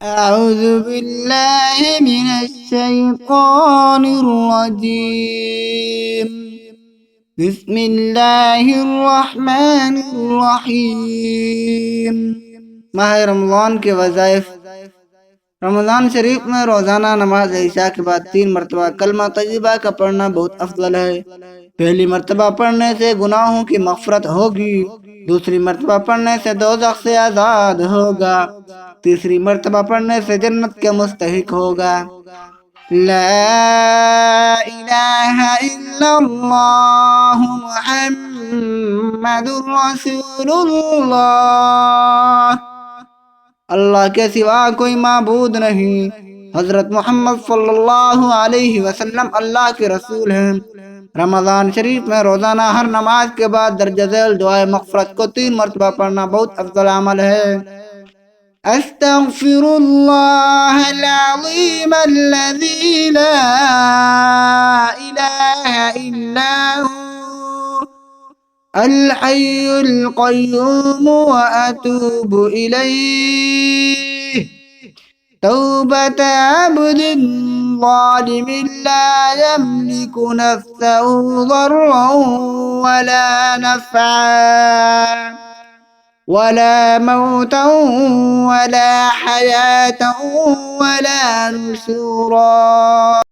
أعوذ بالله من الشيطان الرجيم. بسم الله الرحمن الرحیم. ماہ رمضان کے وظائف. رمضان شریف میں روزانہ نماز عشاء کے بعد 3 مرتبہ کلمہ طیبہ کا پڑھنا بہت افضل ہے. پہلی مرتبہ پڑھنے سے گناہوں کی مغفرت ہوگی، دوسری مرتبہ پڑھنے سے دوزخ سے آزاد ہوگا، تیسری مرتبہ پڑھنے سے جنت کے مستحق ہوگا. لا الہ الا اللہ محمد رسول اللہ. اللہ کے سوا کوئی معبود نہیں، حضرت محمد صلی اللہ علیہ وسلم اللہ کے رسول ہیں. رمضان شریف میں روزانہ ہر نماز کے بعد درج ذیل دعائے مغفرت کو 3 مرتبہ پڑھنا بہت افضل عمل ہے. استغفر اللہ العظیم الذی لا الہ الا هو الحی القیوم واتوب الیہ. توبة عبد ظالم لا يملك نفسه ضرا ولا نفعا ولا موتا ولا حياة ولا نشورا.